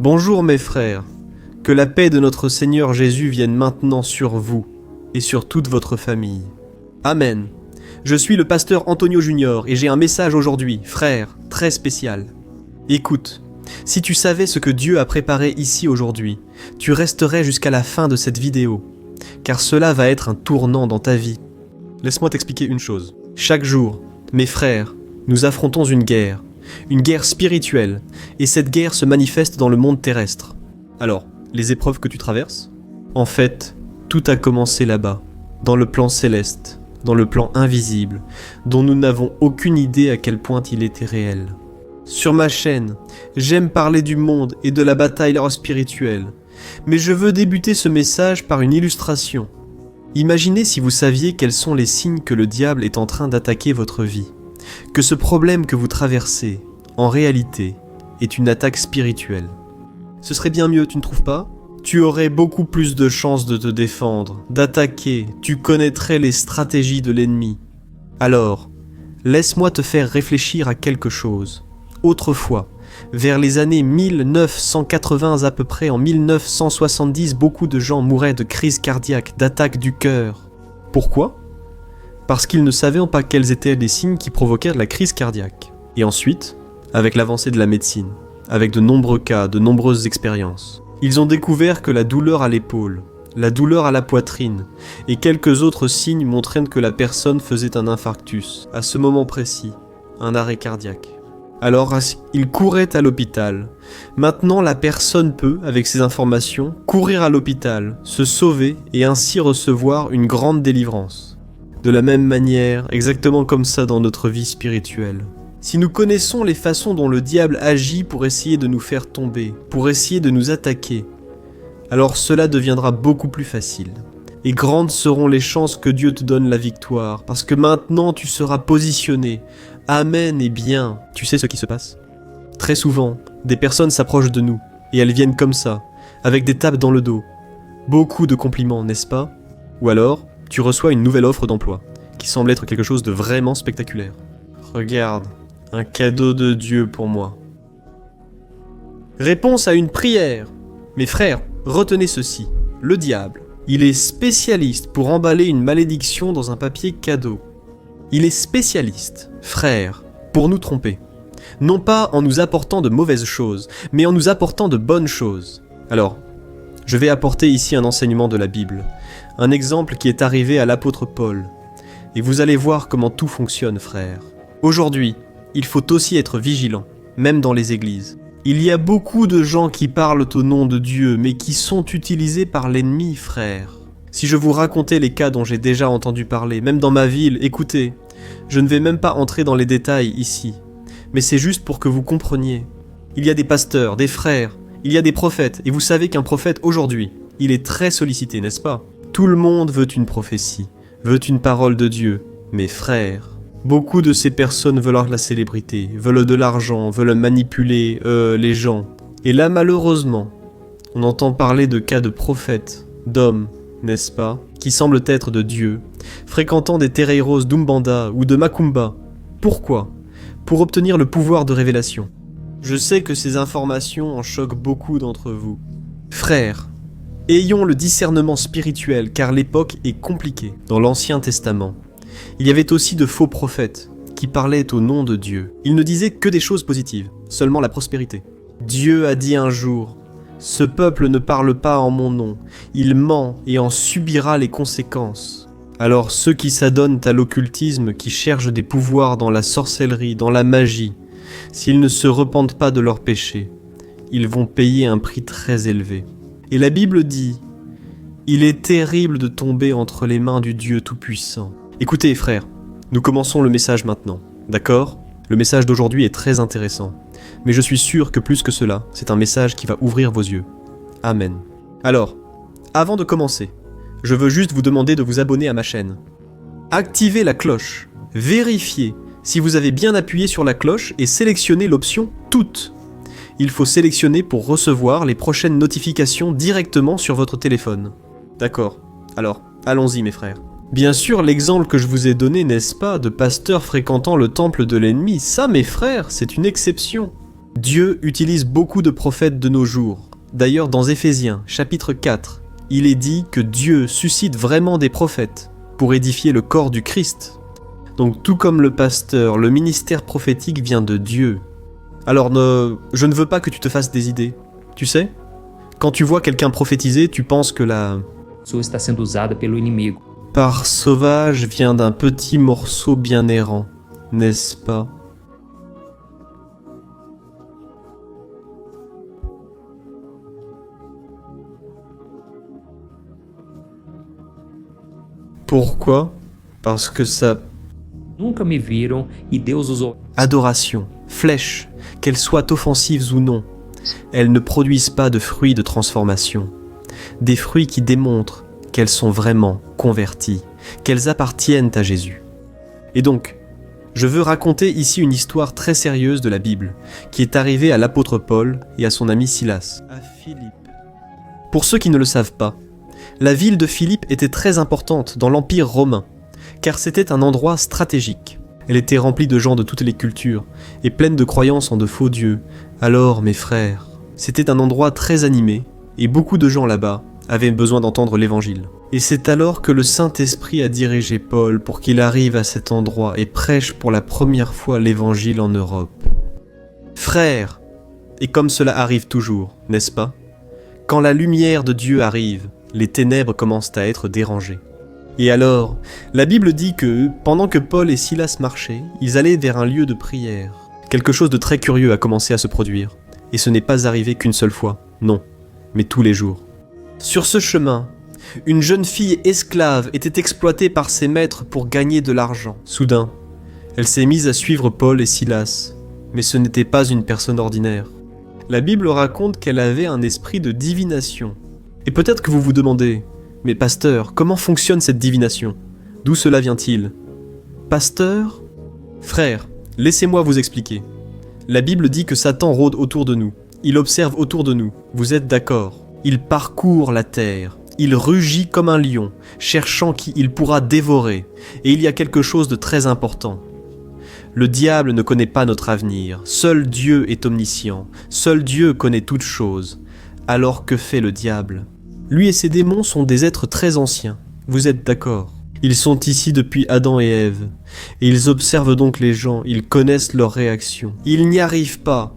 Bonjour mes frères, que la paix de notre Seigneur Jésus vienne maintenant sur vous et sur toute votre famille. Amen. Je suis le pasteur Antonio Junior et j'ai un message aujourd'hui, frère, très spécial. Écoute, si tu savais ce que Dieu a préparé ici aujourd'hui, tu resterais jusqu'à la fin de cette vidéo, car cela va être un tournant dans ta vie. Laisse-moi t'expliquer une chose. Chaque jour, mes frères, nous affrontons une guerre spirituelle, et cette guerre se manifeste dans le monde terrestre. Alors, les épreuves que tu traverses? En fait, tout a commencé là-bas, dans le plan céleste, dans le plan invisible, dont nous n'avons aucune idée à quel point il était réel. Sur ma chaîne, j'aime parler du monde et de la bataille spirituelle, mais je veux débuter ce message par une illustration. Imaginez si vous saviez quels sont les signes que le diable est en train d'attaquer votre vie. Que ce problème que vous traversez, en réalité, est une attaque spirituelle. Ce serait bien mieux, tu ne trouves pas? Tu aurais beaucoup plus de chances de te défendre, d'attaquer, tu connaîtrais les stratégies de l'ennemi. Alors, laisse-moi te faire réfléchir à quelque chose. Autrefois, vers les années 1980 à peu près, en 1970, beaucoup de gens mouraient de crise cardiaque, d'attaque du cœur. Pourquoi? Parce qu'ils ne savaient pas quels étaient les signes qui provoquaient la crise cardiaque. Et ensuite, avec l'avancée de la médecine, avec de nombreux cas, de nombreuses expériences, ils ont découvert que la douleur à l'épaule, la douleur à la poitrine et quelques autres signes montraient que la personne faisait un infarctus, à ce moment précis, un arrêt cardiaque. Alors, ils couraient à l'hôpital. Maintenant, la personne peut, avec ces informations, courir à l'hôpital, se sauver et ainsi recevoir une grande délivrance. De la même manière, exactement comme ça dans notre vie spirituelle. Si nous connaissons les façons dont le diable agit pour essayer de nous faire tomber, pour essayer de nous attaquer, alors cela deviendra beaucoup plus facile. Et grandes seront les chances que Dieu te donne la victoire, parce que maintenant tu seras positionné. Amen et bien. Tu sais ce qui se passe? Très souvent, des personnes s'approchent de nous, et elles viennent comme ça, avec des tapes dans le dos. Beaucoup de compliments, n'est-ce pas? Ou alors, tu reçois une nouvelle offre d'emploi, qui semble être quelque chose de vraiment spectaculaire. Regarde, un cadeau de Dieu pour moi. Réponse à une prière. Mes frères, retenez ceci. Le diable, il est spécialiste pour emballer une malédiction dans un papier cadeau. Il est spécialiste, frères, pour nous tromper. Non pas en nous apportant de mauvaises choses, mais en nous apportant de bonnes choses. Alors, je vais apporter ici un enseignement de la Bible, un exemple qui est arrivé à l'apôtre Paul. Et vous allez voir comment tout fonctionne, frères. Aujourd'hui, il faut aussi être vigilant, même dans les églises. Il y a beaucoup de gens qui parlent au nom de Dieu, mais qui sont utilisés par l'ennemi, frères. Si je vous racontais les cas dont j'ai déjà entendu parler, même dans ma ville, écoutez, je ne vais même pas entrer dans les détails ici, mais c'est juste pour que vous compreniez. Il y a des pasteurs, des frères, il y a des prophètes, et vous savez qu'un prophète aujourd'hui, il est très sollicité, n'est-ce pas? Tout le monde veut une prophétie, veut une parole de Dieu, mes frères. Beaucoup de ces personnes veulent la célébrité, veulent de l'argent, veulent manipuler les gens. Et là, malheureusement, on entend parler de cas de prophètes, d'hommes, n'est-ce pas, qui semblent être de Dieu, fréquentant des terreiros d'Umbanda ou de Macumba. Pourquoi? Pour obtenir le pouvoir de révélation. Je sais que ces informations en choquent beaucoup d'entre vous. Frères, ayons le discernement spirituel car l'époque est compliquée. Dans l'Ancien Testament, il y avait aussi de faux prophètes qui parlaient au nom de Dieu. Ils ne disaient que des choses positives, seulement la prospérité. Dieu a dit un jour, « Ce peuple ne parle pas en mon nom, il ment et en subira les conséquences. » Alors ceux qui s'adonnent à l'occultisme, qui cherchent des pouvoirs dans la sorcellerie, dans la magie, s'ils ne se repentent pas de leurs péchés, ils vont payer un prix très élevé. Et la Bible dit, « Il est terrible de tomber entre les mains du Dieu Tout-Puissant. » Écoutez frères, nous commençons le message maintenant, d'accord? Le message d'aujourd'hui est très intéressant, mais je suis sûr que plus que cela, c'est un message qui va ouvrir vos yeux. Amen. Alors, avant de commencer, je veux juste vous demander de vous abonner à ma chaîne. Activez la cloche, vérifiez si vous avez bien appuyé sur la cloche et sélectionnez l'option « Toutes ». Il faut sélectionner pour recevoir les prochaines notifications directement sur votre téléphone. D'accord, alors, allons-y mes frères. Bien sûr, l'exemple que je vous ai donné, n'est-ce pas, de pasteurs fréquentant le temple de l'ennemi, ça mes frères, c'est une exception. Dieu utilise beaucoup de prophètes de nos jours. D'ailleurs, dans Éphésiens, chapitre 4, il est dit que Dieu suscite vraiment des prophètes pour édifier le corps du Christ. Donc tout comme le pasteur, le ministère prophétique vient de Dieu. Alors je ne veux pas que tu te fasses des idées. Tu sais, quand tu vois quelqu'un prophétiser, tu penses que la pessoa está sendo usada pelo inimigo. part sauvage vient d'un petit morceau bien errant, n'est-ce pas? Pourquoi? Parce que ça... Nunca me viram e Deus usou Adoration, flèches, qu'elles soient offensives ou non, elles ne produisent pas de fruits de transformation. Des fruits qui démontrent qu'elles sont vraiment converties, qu'elles appartiennent à Jésus. Et donc, je veux raconter ici une histoire très sérieuse de la Bible, qui est arrivée à l'apôtre Paul et à son ami Silas, à Philippe. Pour ceux qui ne le savent pas, la ville de Philippe était très importante dans l'Empire romain, car c'était un endroit stratégique. Elle était remplie de gens de toutes les cultures, et pleine de croyances en de faux dieux. Alors, mes frères, c'était un endroit très animé, et beaucoup de gens là-bas avaient besoin d'entendre l'évangile. Et c'est alors que le Saint-Esprit a dirigé Paul pour qu'il arrive à cet endroit et prêche pour la première fois l'évangile en Europe. Frères, et comme cela arrive toujours, n'est-ce pas? Quand la lumière de Dieu arrive, les ténèbres commencent à être dérangées. Et alors, la Bible dit que, pendant que Paul et Silas marchaient, ils allaient vers un lieu de prière. Quelque chose de très curieux a commencé à se produire. Et ce n'est pas arrivé qu'une seule fois, non, mais tous les jours. Sur ce chemin, une jeune fille esclave était exploitée par ses maîtres pour gagner de l'argent. Soudain, elle s'est mise à suivre Paul et Silas, mais ce n'était pas une personne ordinaire. La Bible raconte qu'elle avait un esprit de divination. Et peut-être que vous vous demandez, mais pasteur, comment fonctionne cette divination? D'où cela vient-il? Pasteur? Frère, laissez-moi vous expliquer. La Bible dit que Satan rôde autour de nous. Il observe autour de nous. Vous êtes d'accord? Il parcourt la terre. Il rugit comme un lion, cherchant qui il pourra dévorer. Et il y a quelque chose de très important. Le diable ne connaît pas notre avenir. Seul Dieu est omniscient. Seul Dieu connaît toutes choses. Alors que fait le diable? Lui et ses démons sont des êtres très anciens. Vous êtes d'accord? Ils sont ici depuis Adam et Ève. Et ils observent donc les gens. Ils connaissent leurs réactions. Ils n'y arrivent pas.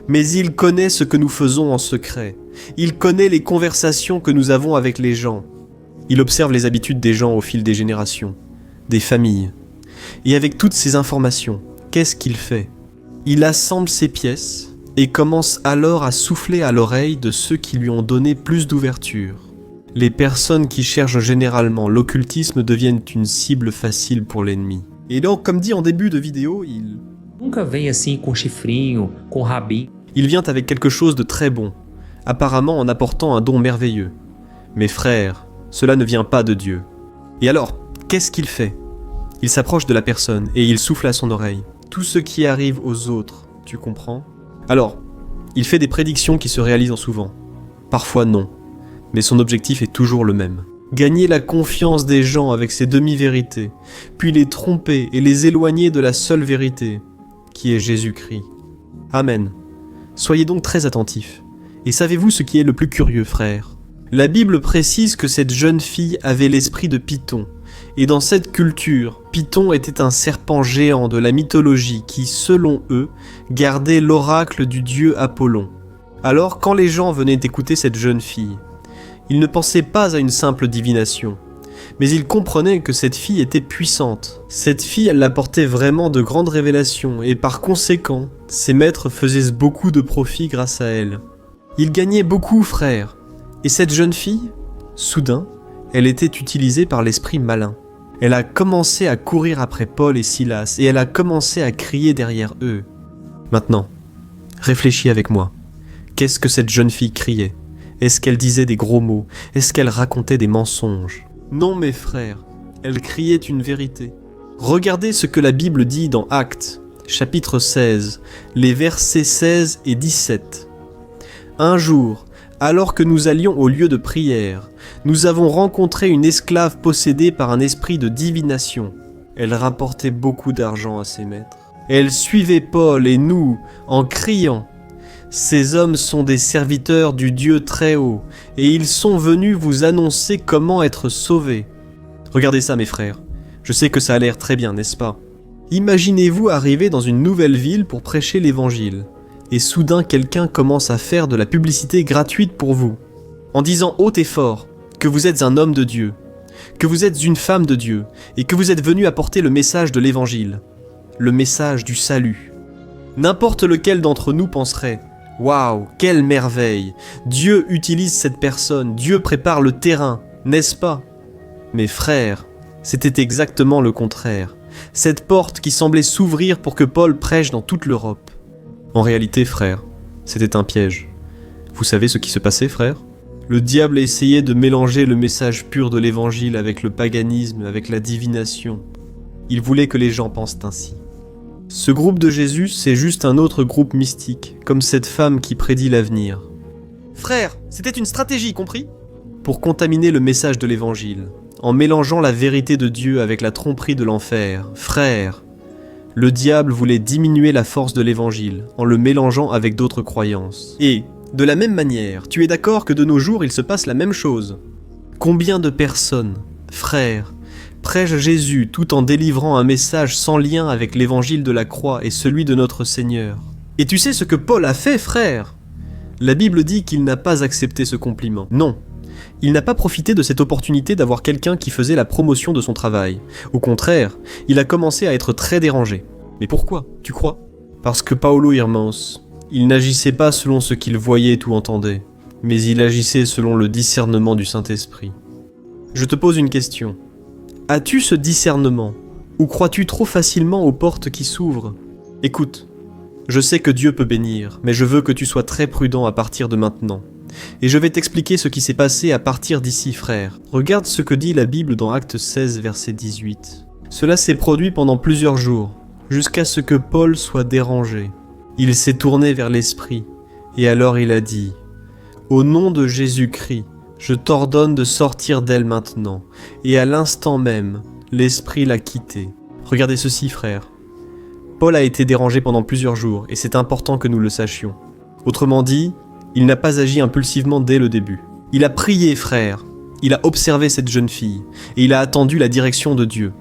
Mais il connaît ce que nous faisons en secret. Il connaît les conversations que nous avons avec les gens. Il observe les habitudes des gens au fil des générations, des familles. Et avec toutes ces informations, qu'est-ce qu'il fait? Il assemble ces pièces et commence alors à souffler à l'oreille de ceux qui lui ont donné plus d'ouverture. Les personnes qui cherchent généralement l'occultisme deviennent une cible facile pour l'ennemi. Et donc, comme dit en début de vidéo, Nunca vem assim com chifrinho, com rabinho. il vient avec quelque chose de très bon, apparemment en apportant un don merveilleux. Mais frère, cela ne vient pas de Dieu. Et alors, qu'est-ce qu'il fait? Il s'approche de la personne et il souffle à son oreille. Tout ce qui arrive aux autres, tu comprends? Alors, il fait des prédictions qui se réalisent souvent. Parfois non, mais son objectif est toujours le même. Gagner la confiance des gens avec ses demi-vérités, puis les tromper et les éloigner de la seule vérité, qui est Jésus-Christ. Amen. Soyez donc très attentifs. Et savez-vous ce qui est le plus curieux, frère? La Bible précise que cette jeune fille avait l'esprit de Python. Et dans cette culture, Python était un serpent géant de la mythologie qui, selon eux, gardait l'oracle du dieu Apollon. Alors, quand les gens venaient écouter cette jeune fille, ils ne pensaient pas à une simple divination, mais ils comprenaient que cette fille était puissante. Cette fille, elle apportait vraiment de grandes révélations, et par conséquent, ses maîtres faisaient beaucoup de profit grâce à elle. Ils gagnaient beaucoup, frère. Et cette jeune fille, soudain, elle était utilisée par l'esprit malin. Elle a commencé à courir après Paul et Silas, et elle a commencé à crier derrière eux. Maintenant, réfléchis avec moi. Qu'est-ce que cette jeune fille criait? Est-ce qu'elle disait des gros mots? Est-ce qu'elle racontait des mensonges? Non, mes frères, elle criait une vérité. Regardez ce que la Bible dit dans Actes, chapitre 16, les versets 16 et 17. Un jour, alors que nous allions au lieu de prière, nous avons rencontré une esclave possédée par un esprit de divination. Elle rapportait beaucoup d'argent à ses maîtres. Elle suivait Paul et nous en criant « Ces hommes sont des serviteurs du Dieu Très-Haut, et ils sont venus vous annoncer comment être sauvés. » Regardez ça mes frères, je sais que ça a l'air très bien, n'est-ce pas? Imaginez-vous arriver dans une nouvelle ville pour prêcher l'évangile, et soudain quelqu'un commence à faire de la publicité gratuite pour vous, en disant haut et fort que vous êtes un homme de Dieu, que vous êtes une femme de Dieu, et que vous êtes venu apporter le message de l'évangile, le message du salut. N'importe lequel d'entre nous penserait « Waouh, quelle merveille! Dieu utilise cette personne, Dieu prépare le terrain, n'est-ce pas ?» Mes frères, c'était exactement le contraire. Cette porte qui semblait s'ouvrir pour que Paul prêche dans toute l'Europe. En réalité, frères, c'était un piège. Vous savez ce qui se passait, frères? Le diable essayait de mélanger le message pur de l'évangile avec le paganisme, avec la divination. Il voulait que les gens pensent ainsi. Ce groupe de Jésus, c'est juste un autre groupe mystique, comme cette femme qui prédit l'avenir. Frères, c'était une stratégie, compris? Pour contaminer le message de l'évangile, en mélangeant la vérité de Dieu avec la tromperie de l'enfer. Frères, le diable voulait diminuer la force de l'évangile en le mélangeant avec d'autres croyances. Et, de la même manière, tu es d'accord que de nos jours il se passe la même chose? Combien de personnes, frères, prêchent Jésus tout en délivrant un message sans lien avec l'évangile de la croix et celui de notre Seigneur? Et tu sais ce que Paul a fait, frère? La Bible dit qu'il n'a pas accepté ce compliment. Non. Il n'a pas profité de cette opportunité d'avoir quelqu'un qui faisait la promotion de son travail. Au contraire, il a commencé à être très dérangé. Mais pourquoi, tu crois? Parce que Paulo Irmãos, il n'agissait pas selon ce qu'il voyait ou entendait, mais il agissait selon le discernement du Saint-Esprit. Je te pose une question. As-tu ce discernement, ou crois-tu trop facilement aux portes qui s'ouvrent? Écoute, je sais que Dieu peut bénir, mais je veux que tu sois très prudent à partir de maintenant. Et je vais t'expliquer ce qui s'est passé à partir d'ici, frère. Regarde ce que dit la Bible dans Actes 16, verset 18. Cela s'est produit pendant plusieurs jours, jusqu'à ce que Paul soit dérangé. Il s'est tourné vers l'Esprit, et alors il a dit « Au nom de Jésus-Christ, je t'ordonne de sortir d'elle maintenant. » Et à l'instant même, l'Esprit l'a quitté. Regardez ceci, frère. Paul a été dérangé pendant plusieurs jours, et c'est important que nous le sachions. Autrement dit, il n'a pas agi impulsivement dès le début. Il a prié, frère. Il a observé cette jeune fille, et il a attendu la direction de Dieu.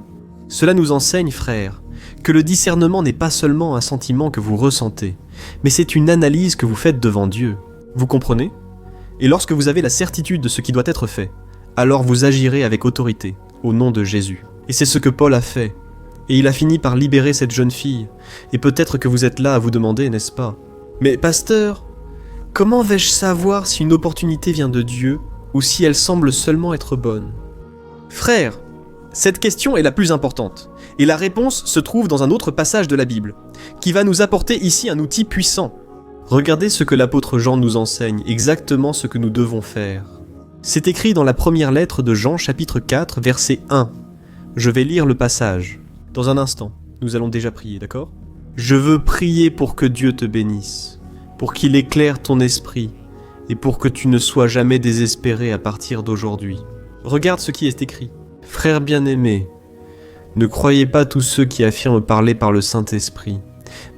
Cela nous enseigne, frère, que le discernement n'est pas seulement un sentiment que vous ressentez, mais c'est une analyse que vous faites devant Dieu. Vous comprenez? Et lorsque vous avez la certitude de ce qui doit être fait, alors vous agirez avec autorité, au nom de Jésus. Et c'est ce que Paul a fait. Et il a fini par libérer cette jeune fille. Et peut-être que vous êtes là à vous demander, n'est-ce pas? Mais pasteur, comment vais-je savoir si une opportunité vient de Dieu ou si elle semble seulement être bonne? Frère, cette question est la plus importante, et la réponse se trouve dans un autre passage de la Bible, qui va nous apporter ici un outil puissant. Regardez ce que l'apôtre Jean nous enseigne, exactement ce que nous devons faire. C'est écrit dans la première lettre de Jean, chapitre 4, verset 1. Je vais lire le passage. Dans un instant, nous allons déjà prier, d'accord? Je veux prier pour que Dieu te bénisse, pour qu'il éclaire ton esprit, et pour que tu ne sois jamais désespéré à partir d'aujourd'hui. Regarde ce qui est écrit. Frères bien-aimés, ne croyez pas tous ceux qui affirment parler par le Saint-Esprit.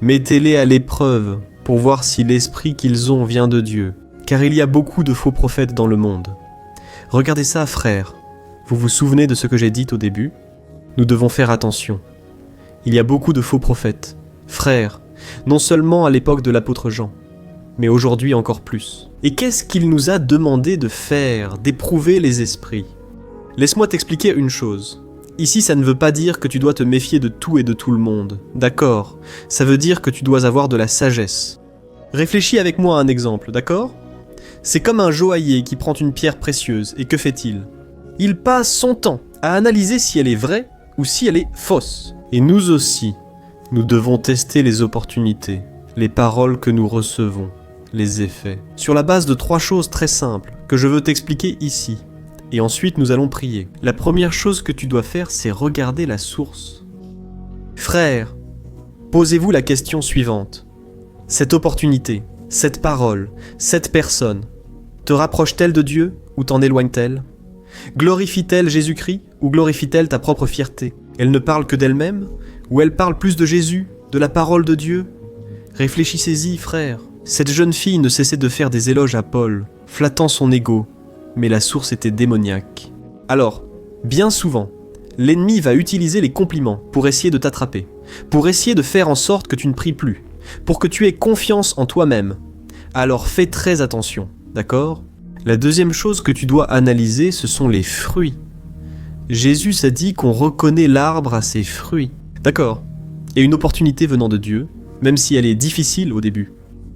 Mettez-les à l'épreuve pour voir si l'esprit qu'ils ont vient de Dieu, car il y a beaucoup de faux prophètes dans le monde. Regardez ça, frères. Vous vous souvenez de ce que j'ai dit au début? Nous devons faire attention. Il y a beaucoup de faux prophètes. Frères, non seulement à l'époque de l'apôtre Jean, mais aujourd'hui encore plus. Et qu'est-ce qu'il nous a demandé de faire, d'éprouver les esprits? Laisse-moi t'expliquer une chose. Ici, ça ne veut pas dire que tu dois te méfier de tout et de tout le monde. D'accord? Ça veut dire que tu dois avoir de la sagesse. Réfléchis avec moi à un exemple, d'accord? C'est comme un joaillier qui prend une pierre précieuse, et que fait-il? Il passe son temps à analyser si elle est vraie ou si elle est fausse. Et nous aussi, nous devons tester les opportunités, les paroles que nous recevons, les effets, sur la base de 3 choses très simples que je veux t'expliquer ici. Et ensuite, nous allons prier. La première chose que tu dois faire, c'est regarder la source. Frères, posez-vous la question suivante. Cette opportunité, cette parole, cette personne, te rapproche-t-elle de Dieu ou t'en éloigne-t-elle? Glorifie-t-elle Jésus-Christ ou glorifie-t-elle ta propre fierté? Elle ne parle que d'elle-même ou elle parle plus de Jésus De la parole de Dieu? Réfléchissez-y, frère. Cette jeune fille ne cessait de faire des éloges à Paul, flattant son ego, mais la source était démoniaque. Alors, bien souvent, l'ennemi va utiliser les compliments pour essayer de t'attraper, pour essayer de faire en sorte que tu ne pries plus, pour que tu aies confiance en toi-même. Alors fais très attention, d'accord? La deuxième chose que tu dois analyser, ce sont les fruits. Jésus a dit qu'on reconnaît l'arbre à ses fruits. D'accord. Et une opportunité venant de Dieu, même si elle est difficile au début,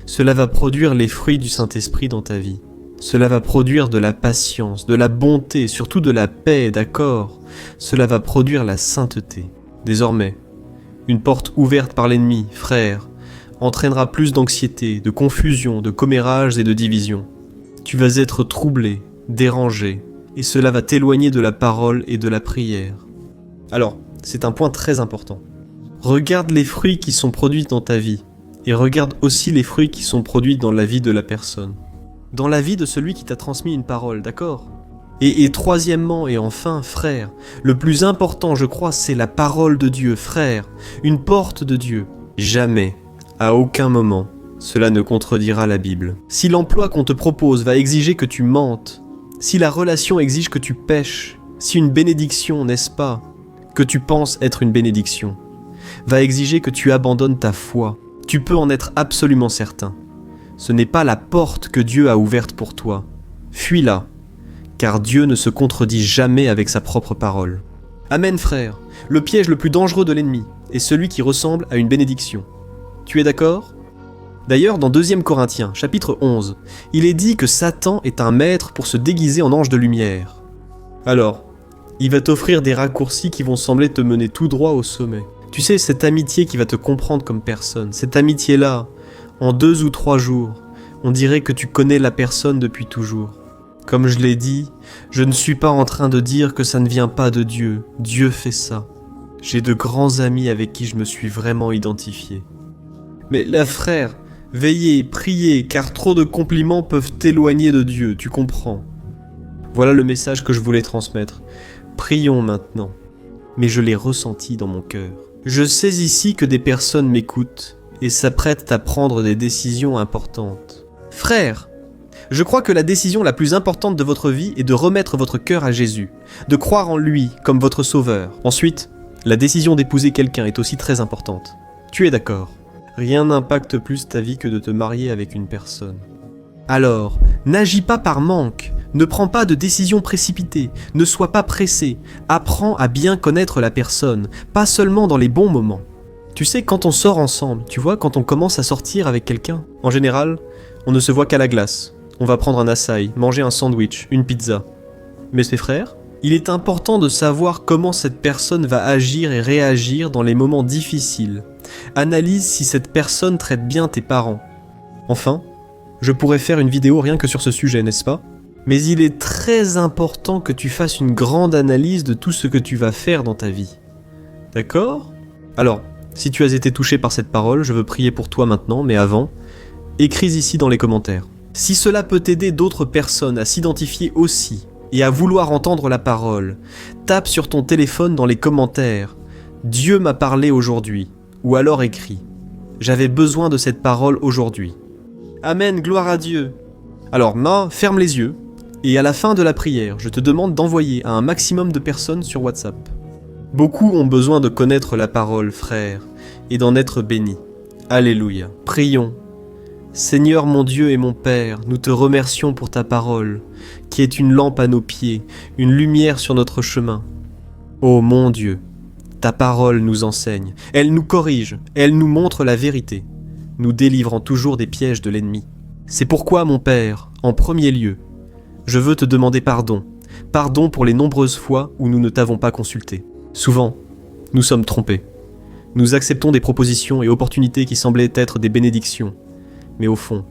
cela va produire les fruits du Saint-Esprit dans ta vie. Cela va produire de la patience, de la bonté, surtout de la paix, d'accord? Cela va produire la sainteté. Désormais, une porte ouverte par l'ennemi, frère, entraînera plus d'anxiété, de confusion, de commérages et de division. Tu vas être troublé, dérangé, et cela va t'éloigner de la parole et de la prière. Alors, c'est un point très important. Regarde les fruits qui sont produits dans ta vie, et regarde aussi les fruits qui sont produits dans la vie de la personne. Dans la vie de celui qui t'a transmis une parole, d'accord ? Et troisièmement et enfin, frère, le plus important, je crois, c'est la parole de Dieu, frère, une porte de Dieu. Jamais, à aucun moment, cela ne contredira la Bible. Si l'emploi qu'on te propose va exiger que tu mentes, si la relation exige que tu pêches, si une bénédiction, n'est-ce pas, que tu penses être une bénédiction, va exiger que tu abandonnes ta foi, tu peux en être absolument certain. Ce n'est pas la porte que Dieu a ouverte pour toi. Fuis-la, car Dieu ne se contredit jamais avec sa propre parole. Amen, frère. Le piège le plus dangereux de l'ennemi est celui qui ressemble à une bénédiction. Tu es d'accord ? D'ailleurs, dans 2 Corinthiens, chapitre 11, il est dit que Satan est un maître pour se déguiser en ange de lumière. Alors, il va t'offrir des raccourcis qui vont sembler te mener tout droit au sommet. Tu sais, cette amitié qui va te comprendre comme personne, cette amitié-là, en 2 ou 3 jours, on dirait que tu connais la personne depuis toujours. Comme je l'ai dit, je ne suis pas en train de dire que ça ne vient pas de Dieu. Dieu fait ça. J'ai de grands amis avec qui je me suis vraiment identifié. Mais là, frère, veillez, priez, car trop de compliments peuvent t'éloigner de Dieu, tu comprends. Voilà le message que je voulais transmettre. Prions maintenant. Mais je l'ai ressenti dans mon cœur. Je sais ici que des personnes m'écoutent et s'apprêtent à prendre des décisions importantes. Frère, je crois que la décision la plus importante de votre vie est de remettre votre cœur à Jésus, de croire en lui comme votre sauveur. Ensuite, la décision d'épouser quelqu'un est aussi très importante. Tu es d'accord? Rien n'impacte plus ta vie que de te marier avec une personne. Alors, n'agis pas par manque, ne prends pas de décisions précipitées, ne sois pas pressé, apprends à bien connaître la personne, pas seulement dans les bons moments. Tu sais, quand on sort ensemble, tu vois, quand on commence à sortir avec quelqu'un, en général, on ne se voit qu'à la glace. On va prendre un açaï, manger un sandwich, une pizza. Mais ses frères, il est important de savoir comment cette personne va agir et réagir dans les moments difficiles. Analyse si cette personne traite bien tes parents. Enfin, je pourrais faire une vidéo rien que sur ce sujet, n'est-ce pas ? Mais il est très important que tu fasses une grande analyse de tout ce que tu vas faire dans ta vie. D'accord ? Alors, si tu as été touché par cette parole, je veux prier pour toi maintenant, mais avant, écris ici dans les commentaires. Si cela peut aider d'autres personnes à s'identifier aussi et à vouloir entendre la parole, tape sur ton téléphone dans les commentaires « Dieu m'a parlé aujourd'hui » ou alors écris « J'avais besoin de cette parole aujourd'hui ». Amen, gloire à Dieu. Alors, ferme les yeux et à la fin de la prière, je te demande d'envoyer à un maximum de personnes sur WhatsApp. Beaucoup ont besoin de connaître la parole, frère, et d'en être bénis. Alléluia. Prions. Seigneur mon Dieu et mon Père, nous te remercions pour ta parole, qui est une lampe à nos pieds, une lumière sur notre chemin. Ô mon Dieu, ta parole nous enseigne, elle nous corrige, elle nous montre la vérité, nous délivrant toujours des pièges de l'ennemi. C'est pourquoi, mon Père, en premier lieu, je veux te demander pardon, pardon pour les nombreuses fois où nous ne t'avons pas consulté. Souvent, nous sommes trompés. Nous acceptons des propositions et opportunités qui semblaient être des bénédictions. Mais au fond,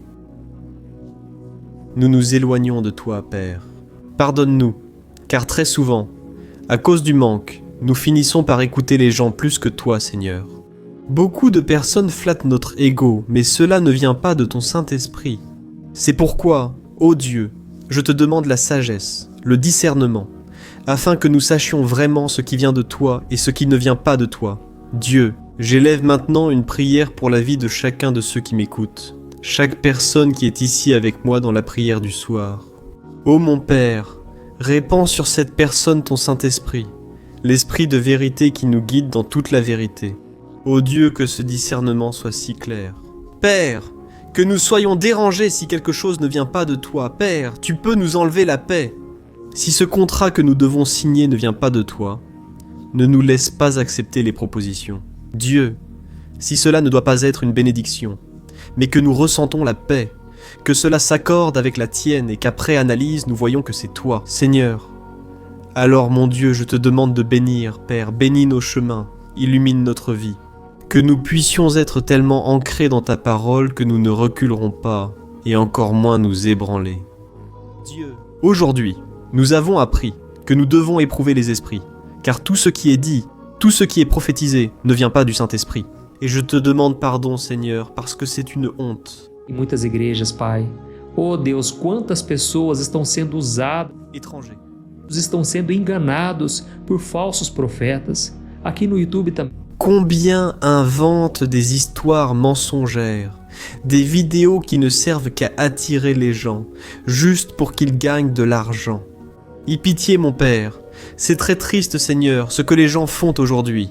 nous nous éloignons de toi, Père. Pardonne-nous, car très souvent, à cause du manque, nous finissons par écouter les gens plus que toi, Seigneur. Beaucoup de personnes flattent notre ego, mais cela ne vient pas de ton Saint-Esprit. C'est pourquoi, ô Dieu, je te demande la sagesse, le discernement, afin que nous sachions vraiment ce qui vient de toi et ce qui ne vient pas de toi. Dieu, J'élève maintenant une prière pour la vie de chacun de ceux qui m'écoutent, chaque personne qui est ici avec moi dans la prière du soir. Ô mon Père, répands sur cette personne ton Saint-Esprit, l'Esprit de vérité qui nous guide dans toute la vérité. Ô Dieu, que ce discernement soit si clair. Père, que nous soyons dérangés si quelque chose ne vient pas de toi. Père, tu peux nous enlever la paix. Si ce contrat que nous devons signer ne vient pas de toi, ne nous laisse pas accepter les propositions. Dieu, si cela ne doit pas être une bénédiction, mais que nous ressentons la paix, que cela s'accorde avec la tienne et qu'après analyse nous voyons que c'est toi, Seigneur. Alors mon Dieu, je te demande de bénir, Père, bénis nos chemins, illumine notre vie. Que nous puissions être tellement ancrés dans ta parole que nous ne reculerons pas, et encore moins nous ébranler. Dieu, aujourd'hui, nous avons appris que nous devons éprouver les esprits, car tout ce qui est dit, tout ce qui est prophétisé ne vient pas du Saint-Esprit. Et je te demande pardon, Seigneur, parce que c'est une honte. Em muitas igrejas, Pai. Oh Deus, quantas pessoas estão sendo usadas, Étranger. estão sendo enganados por falsos profetas. Aqui no YouTube também. Combien inventent des histoires mensongères, des vidéos qui ne servent qu'à attirer les gens, juste pour qu'ils gagnent de l'argent. Aie pitié, mon Père, c'est très triste, Seigneur, ce que les gens font aujourd'hui.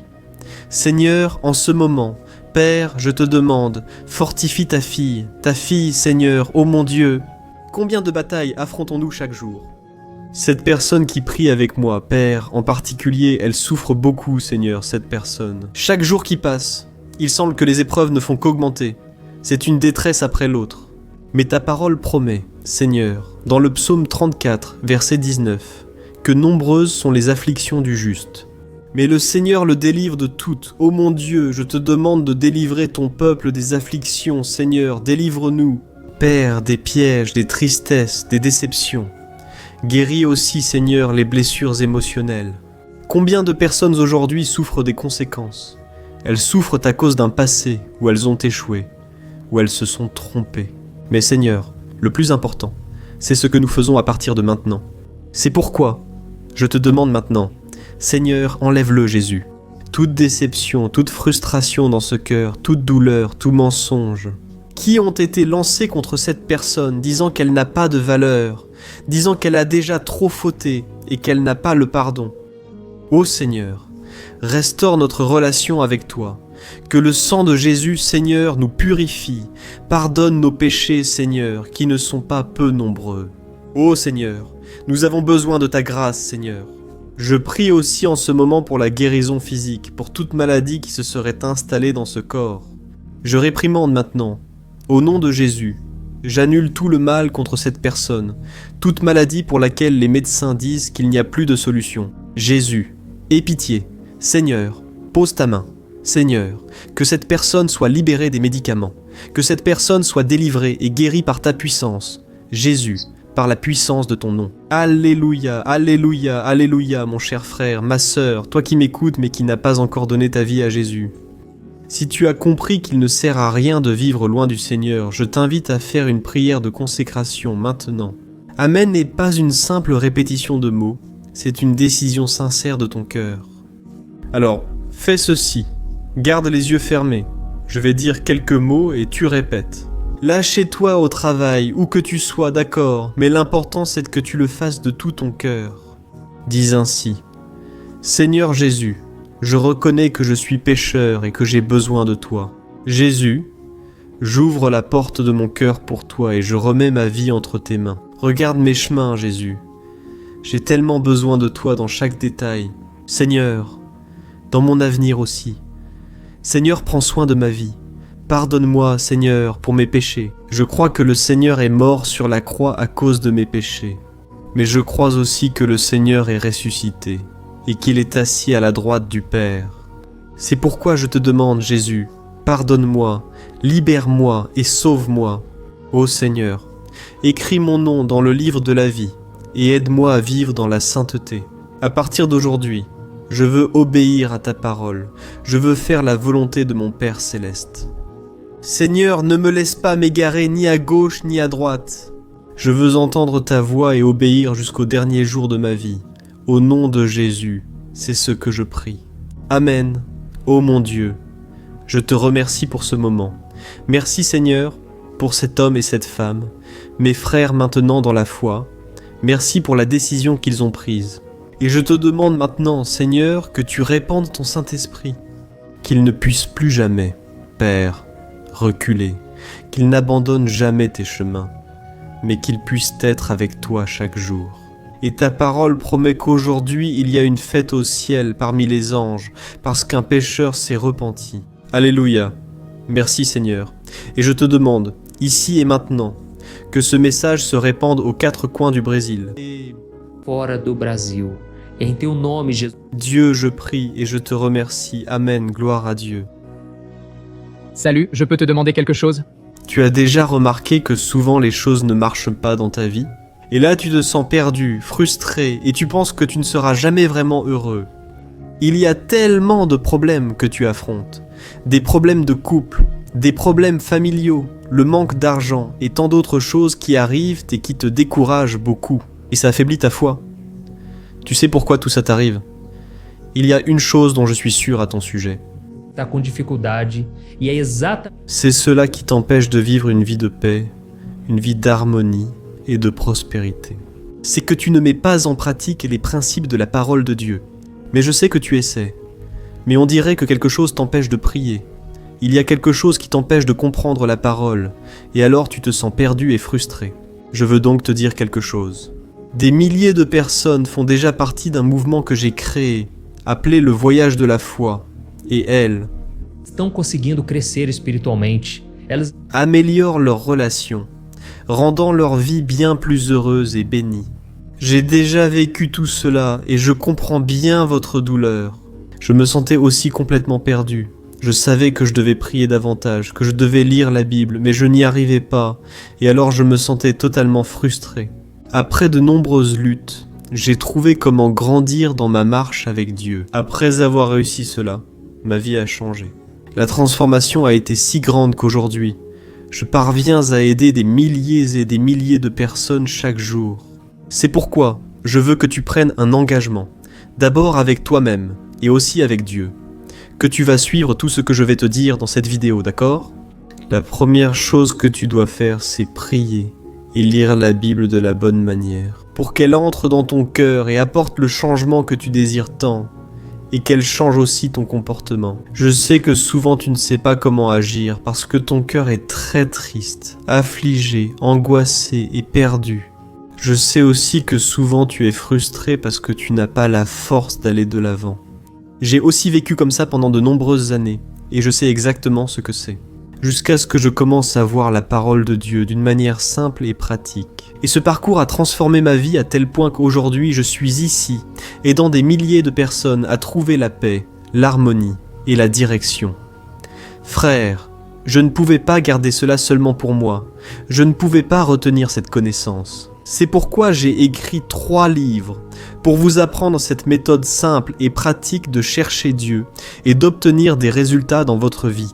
Seigneur, en ce moment, Père, je te demande, fortifie ta fille, Seigneur, ô mon Dieu. Combien de batailles affrontons-nous chaque jour ? Cette personne qui prie avec moi, Père, en particulier, elle souffre beaucoup, Seigneur, cette personne. Chaque jour qui passe, il semble que les épreuves ne font qu'augmenter. C'est une détresse après l'autre. Mais ta parole promet, Seigneur, dans le psaume 34, verset 19, que nombreuses sont les afflictions du juste. Mais le Seigneur le délivre de toutes. Ô mon Dieu, je te demande de délivrer ton peuple des afflictions, Seigneur, délivre-nous. Père, des pièges, des tristesses, des déceptions. Guéris aussi, Seigneur, les blessures émotionnelles. Combien de personnes aujourd'hui souffrent des conséquences ? Elles souffrent à cause d'un passé où elles ont échoué, où elles se sont trompées. Mais Seigneur, le plus important, c'est ce que nous faisons à partir de maintenant. C'est pourquoi je te demande maintenant, Seigneur, enlève-le, Jésus. Toute déception, toute frustration dans ce cœur, toute douleur, tout mensonge. Qui ont été lancés contre cette personne, disant qu'elle n'a pas de valeur, disant qu'elle a déjà trop fauté et qu'elle n'a pas le pardon. Ô Seigneur, restaure notre relation avec toi. Que le sang de Jésus, Seigneur, nous purifie. Pardonne nos péchés, Seigneur, qui ne sont pas peu nombreux. Ô Seigneur, nous avons besoin de ta grâce, Seigneur. Je prie aussi en ce moment pour la guérison physique, pour toute maladie qui se serait installée dans ce corps. Je réprimande maintenant, au nom de Jésus, j'annule tout le mal contre cette personne, toute maladie pour laquelle les médecins disent qu'il n'y a plus de solution. Jésus, aie pitié. Seigneur, pose ta main. Seigneur, que cette personne soit libérée des médicaments, que cette personne soit délivrée et guérie par ta puissance. Jésus, par la puissance de ton nom. Alléluia, alléluia, alléluia, mon cher frère, ma sœur, toi qui m'écoutes mais qui n'as pas encore donné ta vie à Jésus. Si tu as compris qu'il ne sert à rien de vivre loin du Seigneur, je t'invite à faire une prière de consécration maintenant. Amen n'est pas une simple répétition de mots, c'est une décision sincère de ton cœur. Alors, fais ceci. Garde les yeux fermés. Je vais dire quelques mots et tu répètes. Lâche-toi au travail, où que tu sois, d'accord, mais l'important c'est que tu le fasses de tout ton cœur. Dis ainsi. Seigneur Jésus, je reconnais que je suis pécheur et que j'ai besoin de toi. Jésus, j'ouvre la porte de mon cœur pour toi et je remets ma vie entre tes mains. Regarde mes chemins, Jésus. J'ai tellement besoin de toi dans chaque détail. Seigneur, dans mon avenir aussi. Seigneur, prends soin de ma vie. Pardonne-moi, Seigneur, pour mes péchés. Je crois que le Seigneur est mort sur la croix à cause de mes péchés. Mais je crois aussi que le Seigneur est ressuscité et qu'il est assis à la droite du Père. C'est pourquoi je te demande, Jésus, pardonne-moi, libère-moi et sauve-moi. Ô Seigneur, écris mon nom dans le livre de la vie et aide-moi à vivre dans la sainteté. À partir d'aujourd'hui, je veux obéir à ta parole. Je veux faire la volonté de mon Père céleste. Seigneur, ne me laisse pas m'égarer ni à gauche ni à droite. Je veux entendre ta voix et obéir jusqu'au dernier jour de ma vie. Au nom de Jésus, c'est ce que je prie. Amen. Ô mon Dieu, Je te remercie pour ce moment. Merci Seigneur pour cet homme et cette femme, mes frères maintenant dans la foi. Merci pour la décision qu'ils ont prise. Et je te demande maintenant, Seigneur, que tu répandes ton Saint-Esprit, qu'ils ne puissent plus jamais, Père, reculer, qu'ils n'abandonnent jamais tes chemins, mais qu'ils puissent être avec toi chaque jour. Et ta parole promet qu'aujourd'hui il y a une fête au ciel parmi les anges, parce qu'un pécheur s'est repenti. Alléluia. Merci Seigneur. Et je te demande, ici et maintenant, que ce message se répande aux quatre coins du Brésil. Fora do Brasil. Em teu nome, Jesus. Dieu, je prie et je te remercie. Amen. Gloire à Dieu. Salut, je peux te demander quelque chose? Tu as déjà remarqué que souvent les choses ne marchent pas dans ta vie? Et là tu te sens perdu, frustré, et tu penses que tu ne seras jamais vraiment heureux. Il y a tellement de problèmes que tu affrontes. Des problèmes de couple, des problèmes familiaux, le manque d'argent et tant d'autres choses qui arrivent et qui te découragent beaucoup. Et ça affaiblit ta foi. Tu sais pourquoi tout ça t'arrive? Il y a une chose dont je suis sûr à ton sujet. Está com dificuldade e é exatamente C'est cela qui t'empêche de vivre une vie de paix, une vie d'harmonie et de prospérité. C'est que tu ne mets pas en pratique les principes de la parole de Dieu. Mais je sais que tu essaies. Mais on dirait que quelque chose t'empêche de prier. Il y a quelque chose qui t'empêche de comprendre la parole, et alors tu te sens perdu et frustré. Je veux donc te dire quelque chose. Des milliers de personnes font déjà partie d'un mouvement que j'ai créé, appelé le voyage de la foi, et elles estão conseguindo crescer espiritualmente. Elas améliorent leurs relations, rendant leur vie bien plus heureuse et bénie. J'ai déjà vécu tout cela et je comprends bien votre douleur. Je me sentais aussi complètement perdu. Je savais que je devais prier davantage, que je devais lire la Bible, mais je n'y arrivais pas, et alors je me sentais totalement frustré. Après de nombreuses luttes, j'ai trouvé comment grandir dans ma marche avec Dieu. Après avoir réussi cela, ma vie a changé. La transformation a été si grande qu'aujourd'hui, je parviens à aider des milliers et des milliers de personnes chaque jour. C'est pourquoi je veux que tu prennes un engagement, d'abord avec toi-même et aussi avec Dieu, que tu vas suivre tout ce que je vais te dire dans cette vidéo, d'accord? La première chose que tu dois faire, c'est prier et lire la Bible de la bonne manière, pour qu'elle entre dans ton cœur et apporte le changement que tu désires tant, et qu'elle change aussi ton comportement. Je sais que souvent tu ne sais pas comment agir parce que ton cœur est très triste, affligé, angoissé et perdu. Je sais aussi que souvent tu es frustré parce que tu n'as pas la force d'aller de l'avant. J'ai aussi vécu comme ça pendant de nombreuses années, et je sais exactement ce que c'est. Jusqu'à ce que je commence à voir la parole de Dieu d'une manière simple et pratique. Et ce parcours a transformé ma vie à tel point qu'aujourd'hui je suis ici, aidant des milliers de personnes à trouver la paix, l'harmonie et la direction. Frère, je ne pouvais pas garder cela seulement pour moi, je ne pouvais pas retenir cette connaissance. C'est pourquoi j'ai écrit 3 livres, pour vous apprendre cette méthode simple et pratique de chercher Dieu et d'obtenir des résultats dans votre vie.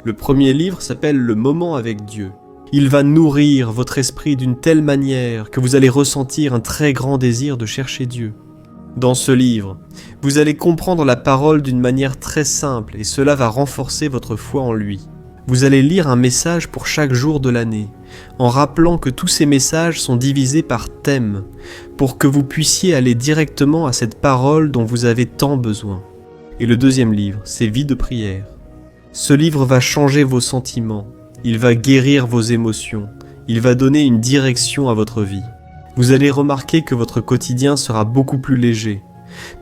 Le premier livre s'appelle « Le moment avec Dieu ». Il va nourrir votre esprit d'une telle manière que vous allez ressentir un très grand désir de chercher Dieu. Dans ce livre, vous allez comprendre la parole d'une manière très simple et cela va renforcer votre foi en lui. Vous allez lire un message pour chaque jour de l'année, en rappelant que tous ces messages sont divisés par thème, pour que vous puissiez aller directement à cette parole dont vous avez tant besoin. Et le deuxième livre, c'est Vie de prière. Ce livre va changer vos sentiments, il va guérir vos émotions, il va donner une direction à votre vie. Vous allez remarquer que votre quotidien sera beaucoup plus léger,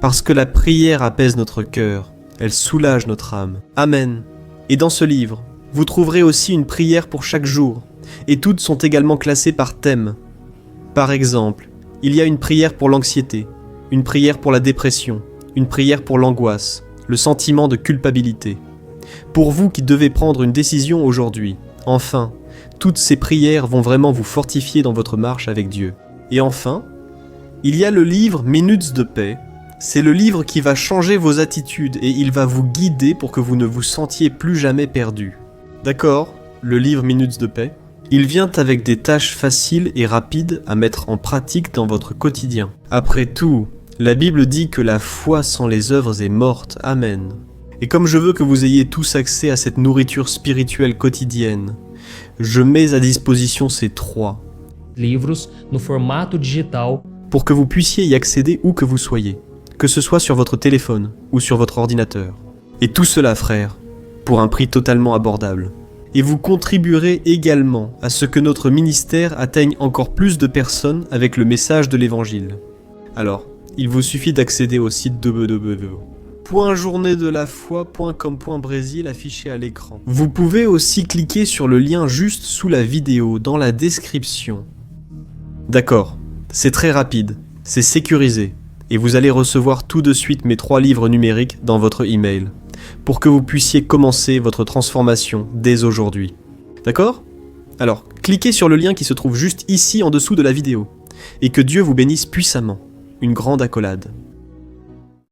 parce que la prière apaise notre cœur, elle soulage notre âme. Amen. Et dans ce livre, vous trouverez aussi une prière pour chaque jour, et toutes sont également classées par thème. Par exemple, il y a une prière pour l'anxiété, une prière pour la dépression, une prière pour l'angoisse, le sentiment de culpabilité. Pour vous qui devez prendre une décision aujourd'hui, enfin, toutes ces prières vont vraiment vous fortifier dans votre marche avec Dieu. Et enfin, il y a le livre Minutes de paix. C'est le livre qui va changer vos attitudes et il va vous guider pour que vous ne vous sentiez plus jamais perdu. D'accord, le livre Minutes de paix. Il vient avec des tâches faciles et rapides à mettre en pratique dans votre quotidien. Après tout, la Bible dit que la foi sans les œuvres est morte. Amen. Et comme je veux que vous ayez tous accès à cette nourriture spirituelle quotidienne, je mets à disposition ces 3 livros no formato digital pour que vous puissiez y accéder où que vous soyez, que ce soit sur votre téléphone ou sur votre ordinateur. Et tout cela, frère, pour un prix totalement abordable. Et vous contribuerez également à ce que notre ministère atteigne encore plus de personnes avec le message de l'Évangile. Alors, il vous suffit d'accéder au site www.journeedelafoi.com.brésil affiché à l'écran. Vous pouvez aussi cliquer sur le lien juste sous la vidéo, dans la description. D'accord, c'est très rapide, c'est sécurisé, et vous allez recevoir tout de suite mes 3 livres numériques dans votre email, pour que vous puissiez commencer votre transformation dès aujourd'hui. D'accord ? Alors, cliquez sur le lien qui se trouve juste ici en dessous de la vidéo, et que Dieu vous bénisse puissamment. Une grande accolade.